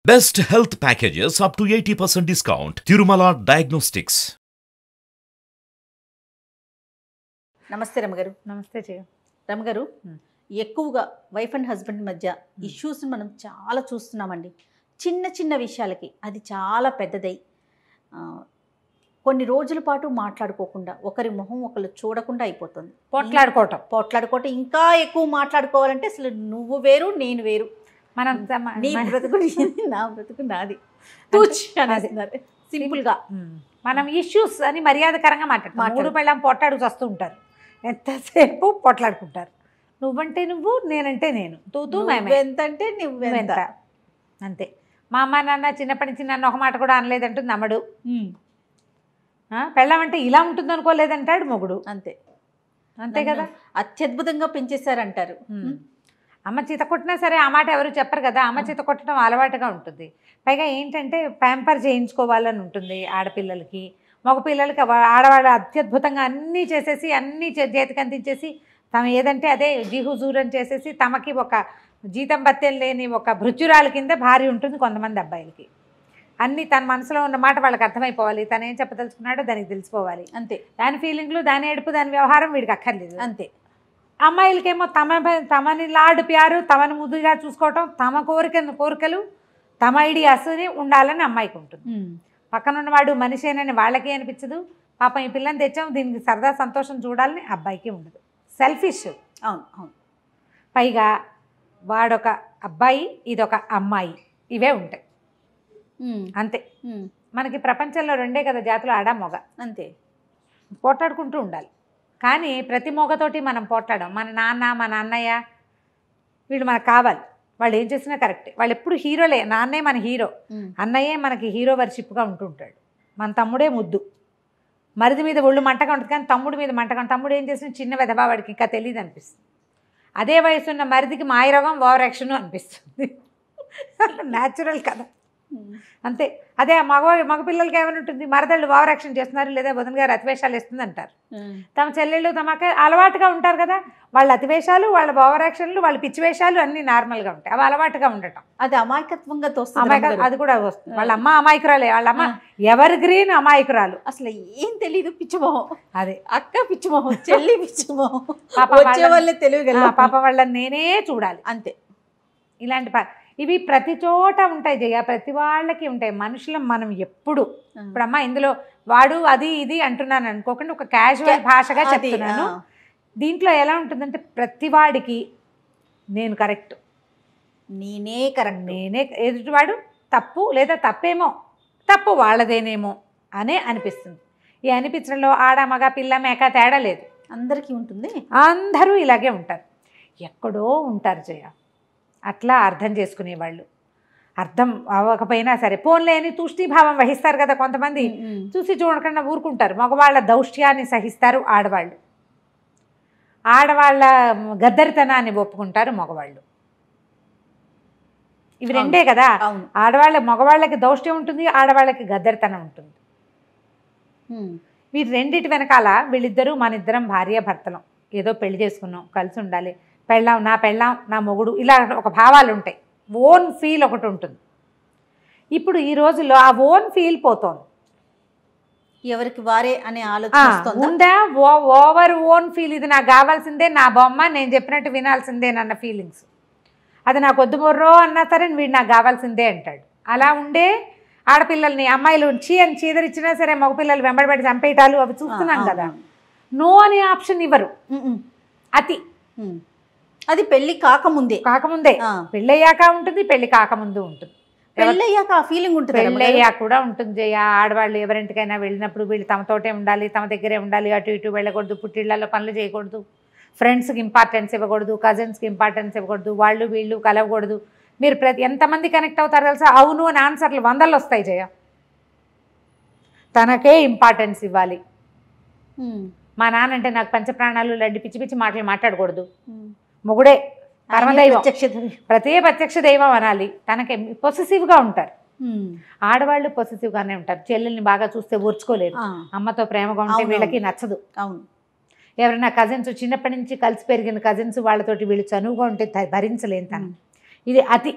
Best health packages up to 80% discount. Tirumala Diagnostics. నమస్తే రమగారు. నమస్తే జయ. రమగారు, ఎక్కువగా వైఫ్ అండ్ హస్బెండ్ మధ్య ఇష్యూస్ని మనం చాలా చూస్తున్నామండి. చిన్న చిన్న విషయాలకి అది చాలా పెద్దదై కొన్ని రోజుల పాటు మాట్లాడుకోకుండా, ఒకరి మొహం ఒకరు చూడకుండా అయిపోతుంది. పోట్లాడుకోవటం ఇంకా ఎక్కువ మాట్లాడుకోవాలంటే అసలు నువ్వు వేరు నేను వేరు, మనం నీ బ్రతుకు నా బ్రతుకు నాది సింపుల్గా మనం ఇష్యూస్ అని మర్యాదకరంగా మాట్లాడతాం. మూడు పెళ్ళాం పోట్లాడుకు వస్తూ ఉంటారు, ఎంతసేపు పోట్లాడుకుంటారు. నువ్వంటే నువ్వు, నేనంటే నేను, తూతూ మేము ఎంతంటే నువ్వెంత, అంతే. మా అమ్మ నాన్న చిన్నప్పటి నుంచి నన్ను ఒక మాట కూడా అనలేదంటుంది నమ్మడు. పెళ్ళామంటే ఇలా ఉంటుంది అనుకోలేదంటాడు మొగుడు. అంతే అంతే కదా, అత్యద్భుతంగా పెంచేశారంటారు. అమ్మ చేత కొట్టినా సరే ఆ మాట ఎవరు చెప్పరు కదా. అమ్మ చేత కొట్టడం అలవాటుగా ఉంటుంది. పైగా ఏంటంటే ప్యాంపర్ చేయించుకోవాలని ఉంటుంది ఆడపిల్లలకి. మగపిల్లలకి ఆడవాళ్ళు అత్యద్భుతంగా అన్నీ చేసేసి అన్నీ చేతికి అందించేసి తమ ఏదంటే అదే జీహుజూరం చేసేసి తమకి ఒక జీతం బత్తెం లేని ఒక భృత్యురాల కింద భార్య ఉంటుంది కొంతమంది అబ్బాయిలకి. అన్నీ తన మనసులో ఉన్న మాట వాళ్ళకి అర్థమైపోవాలి, తను ఏం చెప్పదలుచుకున్నాడో దానికి తెలిసిపోవాలి. అంతే. దాని ఫీలింగ్లు, దాని ఏడుపు, దాని వ్యవహారం వీడికి అక్కర్లేదు. అంతే. అమ్మాయిలకేమో తమని లాడు ప్యారు, తమని ముద్దుగా చూసుకోవటం, తమ కోరికలు తమ ఐడియాస్ని ఉండాలని అమ్మాయికి ఉంటుంది. పక్కనున్నవాడు మనిషేనని వాళ్ళకి అనిపించదు. పాపం ఈ పిల్లని తెచ్చాం దీనికి సరదా సంతోషం చూడాలని అబ్బాయికి ఉండదు. సెల్ఫిష్. అవును అవును. పైగా వాడొక అబ్బాయి, ఇదొక అమ్మాయి, ఇవే ఉంటాయి అంతే. మనకి ప్రపంచంలో రెండే కదా జాతులు, ఆడ మొగ. అంతే. పోట్లాడుకుంటూ ఉండాలి. కానీ ప్రతి మొగతోటి మనం పోట్లాడాం. మన నాన్న, మన అన్నయ్య వీళ్ళు మనకు కావాలి. వాళ్ళు ఏం చేసినా కరెక్టే. వాళ్ళు ఎప్పుడు హీరోలే. నాన్నే మన హీరో, అన్నయ్యే మనకి హీరో వర్షిప్గా ఉంటుంటాడు. మన తమ్ముడే ముద్దు. మరిది మీద ఒళ్ళు మంటగా ఉంటుంది కానీ తమ్ముడి మీద మంటగా. తమ్ముడు ఏం చేసినా చిన్న వెధవా, వాడికి ఇంకా తెలియదు అనిపిస్తుంది. అదే వయసున్న మరిదికి మాయరోగం, ఓవర్ యాక్షన్ అనిపిస్తుంది. న్యాచురల్ కదా, అంతే. అదే మగపిల్లలకి ఏమైనా ఉంటుంది, మరదళ్ళు ఓవర్ యాక్షన్ చేస్తున్నారు లేదా వదిన గారు అతివేషాలు ఇస్తుంది అంటారు. తమ చెల్లెళ్ళు తమకి అలవాటుగా ఉంటారు కదా, వాళ్ళ అతివేషాలు, వాళ్ళ ఓవర్ యాక్షన్లు, వాళ్ళ పిచ్చివేషాలు అన్నీ నార్మల్గా ఉంటాయి. అవి అలవాటుగా ఉండటం, అది అమాయకత్వంగా అది కూడా వస్తుంది. వాళ్ళ అమ్మ అమాయకురాలే, వాళ్ళ అమ్మ ఎవర్ గ్రీన్ అమాయకురాలు, అసలు ఏం తెలీదు, పిచ్చిమోహం. అదే అక్క పిచ్చిమోహం, చెల్లి పిచ్చిమోహం, పాప వాళ్ళని నేనే చూడాలి, అంతే. ఇలాంటి ఇవి ప్రతి చోట ఉంటాయి జయ, ప్రతి వాళ్ళకి ఉంటాయి. మనుషులం మనం ఎప్పుడు. ఇప్పుడు అమ్మ ఇందులో వాడు అది ఇది అంటున్నాను అనుకోకుండా ఒక క్యాజువల్ భాషగా చెప్తున్నాను. దీంట్లో ఎలా ఉంటుందంటే ప్రతివాడికి నేను కరెక్ట్, నేనే కరెక్ట్, నేనే ఎదుటివాడు తప్పు, లేదా తప్పేమో తప్పు వాళ్ళదేనేమో అనే అనిపిస్తుంది. ఈ అనిపించడంలో ఆడ మగ పిల్ల మేక తేడా లేదు, అందరికీ ఉంటుంది. అందరూ ఇలాగే ఉంటారు. ఎక్కడో ఉంటారు జయ అట్లా అర్థం చేసుకునేవాళ్ళు. అర్థం అవ్వకపోయినా సరే పోన్లే అని తూష్టీభావం వహిస్తారు కదా కొంతమంది. చూసి చూడకుండా ఊరుకుంటారు. మగవాళ్ళ దౌష్ట్యాన్ని సహిస్తారు ఆడవాళ్ళు, ఆడవాళ్ళ గద్దరితనాన్ని ఒప్పుకుంటారు మగవాళ్ళు. ఇవి రెండే కదా. మగవాళ్ళకి దౌష్ట్యం ఉంటుంది, ఆడవాళ్ళకి గద్దరితనం ఉంటుంది. వీటి రెండిటి వెనకాల వీళ్ళిద్దరూ మనిద్దరం భార్య భర్తలం, ఏదో పెళ్లి చేసుకున్నాం, కలిసి ఉండాలి, నా పెళ్ళాం నా మొగుడు, ఇలా ఒక భావాలు ఉంటాయి. ఓన్ ఫీల్ ఒకటి ఉంటుంది. ఇప్పుడు ఈ రోజుల్లో ఆ ఓన్ ఫీల్ పోతోంది. ఎవరికి వారే అనే ఆలోచన ఉందా? ఓవర్ ఓన్ ఫీల్, ఇది నాకు కావాల్సిందే, నా బొమ్మ, నేను చెప్పినట్టు వినాల్సిందే నన్న ఫీలింగ్స్. అది నాకు వద్దు మొర్రో అన్నా సరే వీడు నాకు కావాల్సిందే అంటాడు. అలా ఉండే ఆడపిల్లల్ని అమ్మాయిలు అని చీదరిచ్చినా సరే మగపిల్లలు వెంబడిపడి చంపేయటాలు అవి చూస్తున్నాం కదా. నో అనే ఆప్షన్ ఇవ్వరు. అది పెళ్లి కాకముందే పెళ్ళయ్యాక ఉంటుంది, పెళ్లి కాకముందు ఉంటుంది. పెళ్ళయ్యాక ఆ ఫీలింగ్ ఉంటుంది, పెళ్ళయ్యాక కూడా ఉంటుంది. ఆడవాళ్ళు ఎవరింటికైనా వెళ్ళినప్పుడు వీళ్ళు తమతోటే ఉండాలి, తమ దగ్గరే ఉండాలి, అటు ఇటు వెళ్ళకూడదు, పుట్టిళ్లలో పనులు చేయకూడదు, ఫ్రెండ్స్కి ఇంపార్టెన్స్ ఇవ్వకూడదు, కజిన్స్కి ఇంపార్టెన్స్ ఇవ్వకూడదు, వాళ్ళు వీళ్ళు కలవకూడదు. మీరు ఎంతమంది కనెక్ట్ అవుతారో తెలుసా? అవును అని ఆన్సర్లు 100 వస్తాయి జయ. తనకే ఇంపార్టెన్స్ ఇవ్వాలి. మా నాన్న అంటే నాకు పంచప్రాణాలు లాంటి పిచ్చి పిచ్చి మాటలు మాట్లాడకూడదు. మొగుడే పరమదైవం, ప్రత్యక్ష దైవం అనాలి. తనకి పొసెసివ్గా ఉంటారు. ఆడవాళ్ళు పొసెసివ్గానే ఉంటారు. చెల్లెల్ని బాగా చూస్తే ఓర్చుకోలేరు, అమ్మతో ప్రేమగా ఉంటే వీళ్ళకి నచ్చదు. అవును. ఎవరైనా కజిన్స్, చిన్నప్పటి నుంచి కలిసి పెరిగిన కజిన్స్ వాళ్ళతోటి వీళ్ళు చనువుగా ఉంటే భరించలేని తను. ఇది అతి.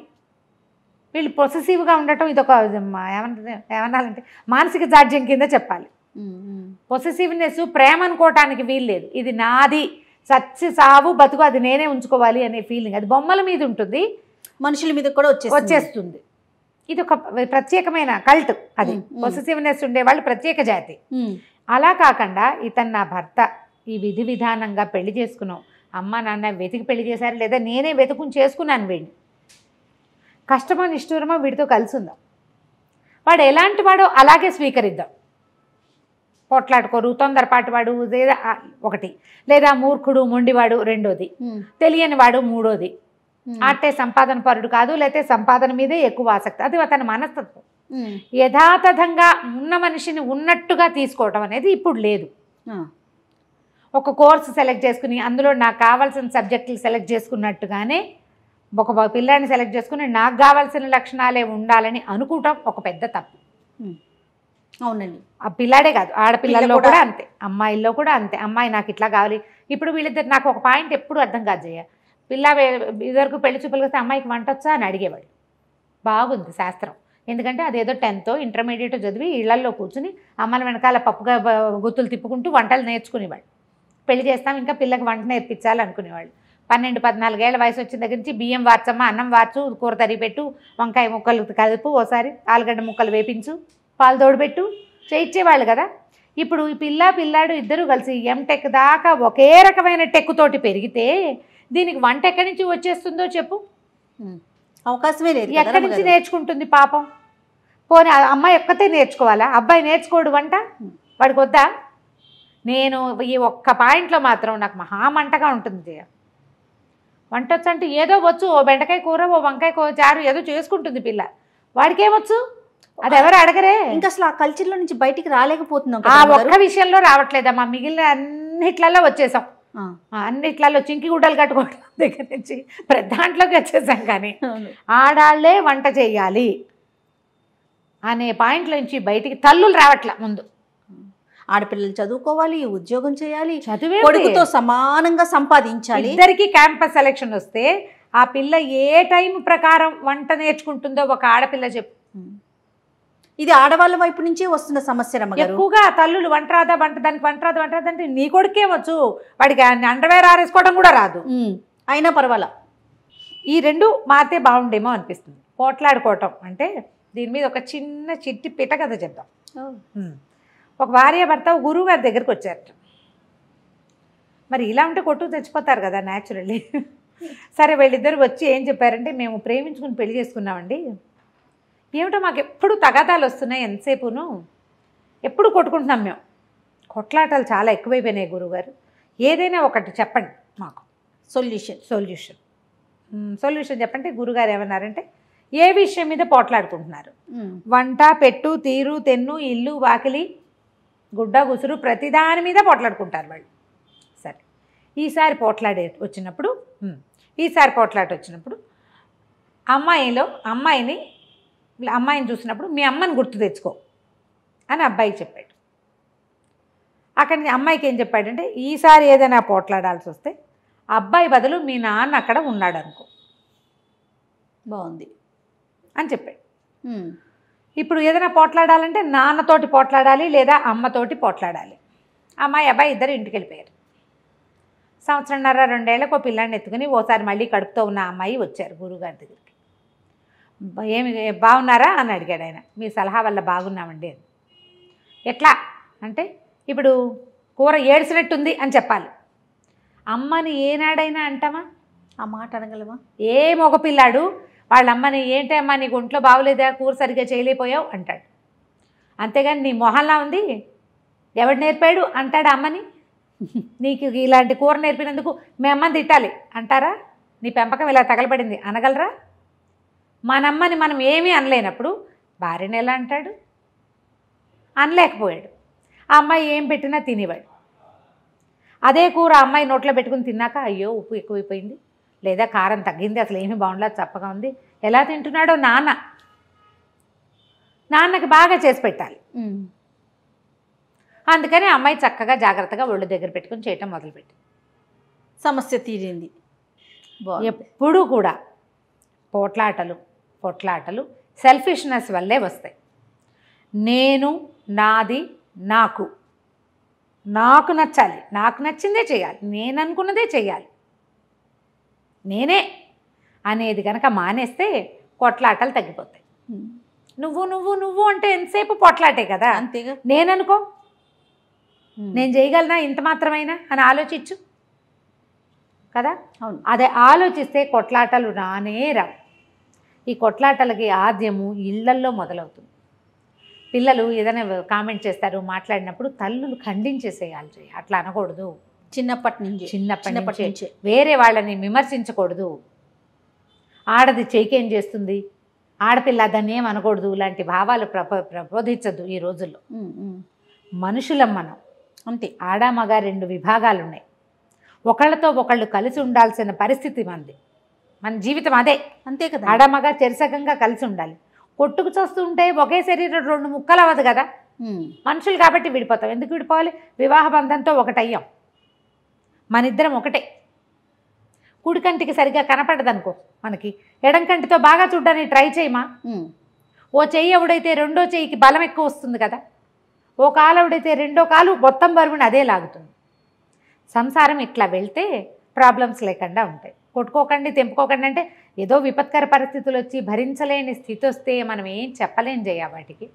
వీళ్ళు పొసెసివ్గా ఉండటం ఇదొక ఏమన్నాలంటే మానసిక జాడ్యం కింద చెప్పాలి. పొసెసివ్నెస్ ప్రేమ అనుకోవటానికి వీలు లేదు. ఇది నాది, చచ్చి సావు బతుకు అది నేనే ఉంచుకోవాలి అనే ఫీలింగ్. అది బొమ్మల మీద ఉంటుంది, మనుషుల మీద కూడా వచ్చేస్తుంది. ఇది ఒక ప్రత్యేకమైన కల్ట్. అది పొసెసివ్నెస్ ఉండేవాళ్ళు ప్రత్యేక జాతి. అలా కాకుండా ఇతను నా భర్త, ఈ విధి విధానంగా పెళ్లి చేసుకున్నాం, అమ్మ నాన్న వెతికి పెళ్లి చేశారు లేదా నేనే వెతుకుని చేసుకున్నాను వీడిని, కష్టమో నిష్ఠూరమో వీడితో కలిసి ఉందాం, వాడు ఎలాంటి వాడో అలాగే స్వీకరిద్దాం. పొట్లాడుకోరు, తొందరపాటు వాడు లేదా ఒకటి, లేదా మూర్ఖుడు మొండివాడు రెండోది, తెలియని వాడు మూడోది, అంటే సంపాదన పరుడు కాదు, లేకపోతే సంపాదన మీదే ఎక్కువ ఆసక్తి, అది అతని మనస్తత్వం. యథాతథంగా ఉన్న మనిషిని ఉన్నట్టుగా తీసుకోవటం అనేది ఇప్పుడు లేదు. ఒక కోర్సు సెలెక్ట్ చేసుకుని అందులో నాకు కావాల్సిన సబ్జెక్టులు సెలెక్ట్ చేసుకున్నట్టుగానే ఒక పిల్లాడిని సెలెక్ట్ చేసుకుని నాకు కావాల్సిన లక్షణాలే ఉండాలని అనుకోవటం ఒక పెద్ద తప్పు. అవునండి. ఆ పిల్లాడే కాదు, ఆడపిల్లల్లో కూడా అంతే, అమ్మాయిల్లో కూడా అంతే. అమ్మాయి నాకు ఇట్లా కావాలి. ఇప్పుడు వీళ్ళిద్దరు నాకు ఒక పాయింట్ ఎప్పుడు అర్థం కాదు జయ, పిల్ల ఇదివరకు పెళ్లి చూపులు వస్తే అమ్మాయికి వంట వచ్చా అని అడిగేవాళ్ళు. బాగుంది శాస్త్రం, ఎందుకంటే అదేదో 10th ఇంటర్మీడియట్ చదివి ఇళ్లల్లో కూర్చుని అమ్మల వెనకాల పప్పుగా గుత్తులు తిప్పుకుంటూ వంటలు నేర్చుకునేవాళ్ళు. పెళ్లి చేస్తాం ఇంకా పిల్లకి వంట నేర్పించాలి అనుకునేవాళ్ళు. 12-14 ఏళ్ల వయసు వచ్చిన దగ్గర నుంచి బియ్యం వార్చమ్మా, అన్నం వార్చు, కూర తరిగి పెట్టు, వంకాయ ముక్కలు కలుపు, ఓసారి ఆలుగడ్డ ముక్కలు వేపించు, పాలు తోడుపెట్టు చేయించేవాళ్ళు కదా. ఇప్పుడు ఈ పిల్లాడు ఇద్దరు కలిసి ఎంటెక్ దాకా ఒకే రకమైన టెక్ తోటి పెరిగితే దీనికి వంట ఎక్కడి నుంచి వచ్చేస్తుందో చెప్పు? అవకాశమే లేదు. ఎక్కడి నుంచి నేర్చుకుంటుంది పాపం? పోనీ అమ్మాయి ఒక్కతే నేర్చుకోవాలా, అబ్బాయి నేర్చుకోడు వంట? వాడికి వద్దా? నేను ఈ ఒక్క పాయింట్లో మాత్రం నాకు మహామంటగా ఉంటుంది. వంట వచ్చు అంటే ఏదో వచ్చు, ఓ బెండకాయ కూర, ఓ వంకాయ చారు ఏదో చేసుకుంటుంది పిల్ల, వాడికేమొచ్చు? అది ఎవరు అడగరే. ఇంకా అసలు ఆ కల్చర్లో నుంచి బయటికి రాలేకపోతున్నాం. ఆ ఒక్క విషయంలో రావట్లేదమ్మా, మిగిలిన అన్నిట్లలో వచ్చేసాం. అన్నిట్లలో చింకి గుడ్డలు కట్టుకోవడం దగ్గర నుంచి ప్రతి దాంట్లోకి వచ్చేసాం. కానీ ఆడాళ్లే వంట చేయాలి అనే పాయింట్ల నుంచి బయటికి తల్లులు రావట్లే. ముందు ఆడపిల్లలు చదువుకోవాలి, ఉద్యోగం చేయాలి, చదివే కొడుకుతో సమానంగా సంపాదించాలి. ఇద్దరికి క్యాంపస్ సెలక్షన్ వస్తే ఆ పిల్ల ఏ టైం ప్రకారం వంట నేర్చుకుంటుందో ఒక ఆడపిల్ల చెప్పు. ఇది ఆడవాళ్ళ వైపు నుంచే వస్తున్న సమస్య. ఎక్కువగా తల్లులు వంట రాదా, దానికి వంట రాదా అంటే నీ కొడుకేమొచ్చు, వాడికి అండర్వేర్ ఆరేసుకోవడం కూడా రాదు, అయినా పర్వాలా. ఈ రెండు మారితే బాగుండేమో అనిపిస్తుంది. పోట్లాడుకోవటం అంటే దీని మీద ఒక చిన్న చిట్టి పిట కథ చెప్దాం. ఒక భార్య భర్త గురువు గారి దగ్గరికి వచ్చారట. మరి ఇలా ఉంటే కొట్టుకు తెచ్చిపోతారు కదా న్యాచురల్లీ. సరే వీళ్ళిద్దరు వచ్చి ఏం చెప్పారంటే, మేము ప్రేమించుకుని పెళ్లి చేసుకున్నామండి, ఏమిటో మాకు ఎప్పుడు తగాదాలు వస్తున్నాయి, ఎంతసేపును ఎప్పుడు కొట్టుకుంటున్నాం మేము, కొట్లాటలు చాలా ఎక్కువైపోయినాయి గురువుగారు, ఏదైనా ఒకటి చెప్పండి మాకు సొల్యూషన్ చెప్పంటే గురుగారు ఏమన్నారంటే, ఏ విషయం మీద పోట్లాడుకుంటున్నారు? వంట, పెట్టు, తీరు, తెన్ను, ఇల్లు, వాకిలి, గుడ్డ, గుసురు, ప్రతిదాని మీద పోట్లాడుకుంటారు వాళ్ళు. సరే, ఈసారి పోట్లాట వచ్చినప్పుడు అమ్మాయిని చూసినప్పుడు మీ అమ్మని గుర్తు తెచ్చుకో అని అబ్బాయికి చెప్పాడు. అక్కడి నుంచి అమ్మాయికి ఏం చెప్పాడంటే, ఈసారి ఏదైనా పోట్లాడాల్సి వస్తే అబ్బాయి బదులు మీ నాన్న అక్కడ ఉన్నాడు అనుకో, బాగుంది అని చెప్పాడు. ఇప్పుడు ఏదైనా పోట్లాడాలంటే నాన్నతోటి పోట్లాడాలి లేదా అమ్మతోటి పోట్లాడాలి. అమ్మాయి అబ్బాయి ఇద్దరు ఇంటికి వెళ్ళిపోయారు. 1.5-2 ఏళ్ళకు పిల్లాన్ని ఎత్తుకుని ఓసారి మళ్ళీ కడుపుతో ఉన్న అమ్మాయి వచ్చారు గురువుగారి దగ్గరికి. ఏమి బాగున్నారా అని అడిగాడు ఆయన. మీ సలహా వల్ల బాగున్నామండి అని. ఎట్లా అంటే, ఇప్పుడు కూర ఏడ్చినట్టుంది అని చెప్పాలి. అమ్మని ఏనాడైనా అంటామా? ఆ మాట అనగలమా? ఏ మగపిల్లాడు వాళ్ళ అమ్మని ఏంటి అమ్మా నీకు ఒంట్లో బాగోలేదా, కూర సరిగ్గా చేయలేకపోయావు అంటాడు. అంతేగాని నీ మొహల్లా ఉంది, ఎవడు నేర్పాడు అంటాడు అమ్మని. నీకు ఇలాంటి కూర నేర్పినందుకు మీ అమ్మని తిట్టాలి అంటారా? నీ పెంపకం ఇలా తగలబడింది అనగలరా? మనమ్మని మనం ఏమీ అనలేనప్పుడు భార్యని ఎలా అంటాడు? అనలేకపోయాడు. ఆ అమ్మాయి ఏం పెట్టినా తినేవాడు. అదే కూర అమ్మాయి నోట్లో పెట్టుకుని తిన్నాక, అయ్యో ఉప్పు ఎక్కువైపోయింది, లేదా కారం తగ్గింది, అసలు ఏమీ బాగుండలేదు, చప్పగా ఉంది, ఎలా తింటున్నాడో నాన్నకి బాగా చేసి పెట్టాలి. అందుకని అమ్మాయి చక్కగా జాగ్రత్తగా ఒళ్ళు దగ్గర పెట్టుకుని చేయటం మొదలుపెట్టి సమస్య తీరింది. ఎప్పుడూ కూడా పోట్లాటలు, కొట్లాటలు సెల్ఫిష్నెస్ వల్లే వస్తాయి. నేను, నాది, నాకు నచ్చాలి, నాకు నచ్చిందే చేయాలి, నేను అనుకున్నదే చేయాలి, నేనే అనేది కనుక మానేస్తే కొట్లాటలు తగ్గిపోతాయి. నువ్వు నువ్వు నువ్వు అంటే ఎంతసేపు పొట్లాటే కదా. అంతేగా. నేననుకో, నేను చేయగలనా ఇంత మాత్రమైనా అని ఆలోచించు కదా. అవును. అదే ఆలోచిస్తే కొట్లాటలు రానే రావు. ఈ కొట్లాటలకి ఆద్యము ఇళ్లల్లో మొదలవుతుంది. పిల్లలు ఏదైనా కామెంట్ చేస్తారు, మాట్లాడినప్పుడు తల్లులు ఖండించేసేయాలి. అట్లా అనకూడదు. చిన్నప్పటి నుంచి వేరే వాళ్ళని విమర్శించకూడదు. ఆడది చేకేం చేస్తుంది, ఆడపిల్ల దాన్ని ఏం అనకూడదు, ఇలాంటి భావాలు ప్రబోధించద్దు ఈ రోజుల్లో. మనుషులం మనం, అంతే. ఆడ మగ 2 విభాగాలు ఉన్నాయి. ఒకళ్ళతో ఒకళ్ళు కలిసి ఉండాల్సిన పరిస్థితి మనది, మన జీవితం అదే. అంతే కదా. ఆడ మగ చెరసగంగా కలిసి ఉండాలి. కొట్టుకు చూస్తుంటే ఒకే శరీరం 2 ముక్కలు అవ్వదు కదా. మనుషులు కాబట్టి విడిపోతాం. ఎందుకు విడిపోవాలి? వివాహ బంధంతో ఒకటయ్యాం, మనిద్దరం ఒకటే. కుడి కంటికి సరిగ్గా కనపడదనుకో మనకి, ఎడం కంటితో బాగా చూడడానికి ట్రై చేయమా. ఓ చెయ్యి ఎవడైతే రెండో చెయ్యికి బలం ఎక్కువ వస్తుంది కదా, ఓ కాలు ఎవడైతే రెండో కాలు మొత్తం బరువుని అదే లాగుతుంది. సంసారం ఇట్లా వెళ్తే ప్రాబ్లమ్స్ లేకుండా ఉంటాయి. కొట్టుకోకండి, తెంపుకోకండి అంటే ఏదో విపత్కర పరిస్థితులు వచ్చి భరించలేని స్థితి వస్తే మనం ఏం చెప్పలేం చేయ. వాటికి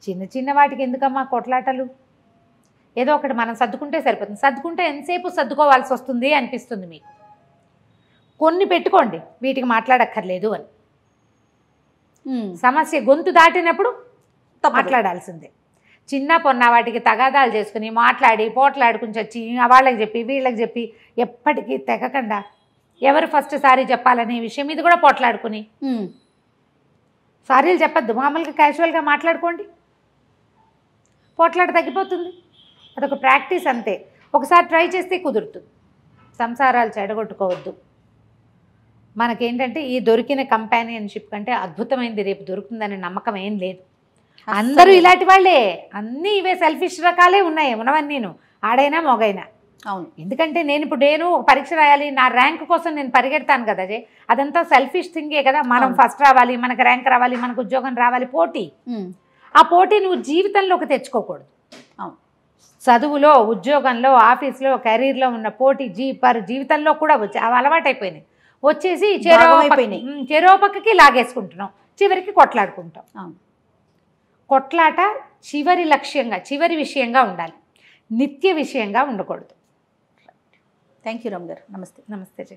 చిన్న చిన్న వాటికి ఎందుకమ్మా కొట్లాటలు? ఏదో ఒకటి మనం సర్దుకుంటే సరిపోతుంది. సర్దుకుంటే ఎంతసేపు సర్దుకోవాల్సి వస్తుంది అనిపిస్తుంది మీకు. కొన్ని పెట్టుకోండి, వీటికి మాట్లాడక్కర్లేదు అని. సమస్య గొంతు దాటినప్పుడు మాట్లాడాల్సిందే. చిన్న పొన్న వాటికి తగాదాలు చేసుకుని మాట్లాడి పోట్లాడుకుని వచ్చి వాళ్ళకి చెప్పి వీళ్ళకి చెప్పి ఎప్పటికీ తెగకుండా ఎవరు ఫస్ట్ సారీ చెప్పాలనే విషయం మీద కూడా పోట్లాడుకుని సారీలు చెప్పద్దు, మామూలుగా క్యాజువల్గా మాట్లాడుకోండి, పోట్లాట తగ్గిపోతుంది. అదొక ప్రాక్టీస్ అంతే. ఒకసారి ట్రై చేస్తే కుదురుతుంది. సంసారాలు చెడగొట్టుకోవద్దు. మనకేంటంటే ఈ దొరికిన కంపానియన్షిప్ కంటే అద్భుతమైనది రేపు దొరుకుతుందనే నమ్మకం ఏం లేదు. అందరూ ఇలాంటి వాళ్ళే, అన్నీ ఇవే సెల్ఫిష్ రకాలే ఉన్నాయి ఉన్నవన్నీను, ఆడైనా మొగైనా. అవును. ఎందుకంటే నేను పరీక్ష రాయాలి, నా ర్యాంక్ కోసం నేను పరిగెడతాను కదా, అదంతా సెల్ఫిష్ థింగే కదా. మనం ఫస్ట్ రావాలి, మనకు ర్యాంక్ రావాలి, మనకు ఉద్యోగం రావాలి, పోటీ. ఆ పోటీ నువ్వు జీవితంలోకి తెచ్చుకోకూడదు. చదువులో, ఉద్యోగంలో, ఆఫీస్లో, కెరీర్లో ఉన్న పోటీ జీవితంలో కూడా వచ్చి అవి అలవాటైపోయినాయి. వచ్చేసి చెరో పక్కకి లాగేసుకుంటున్నాం, చివరికి కొట్లాడుకుంటాం. కొట్లాట చివరి లక్ష్యంగా, చివరి విషయంగా ఉండాలి, నిత్య విషయంగా ఉండకూడదు. థ్యాంక్ యూ రామ్ గారు. నమస్తే. నమస్తే జీ.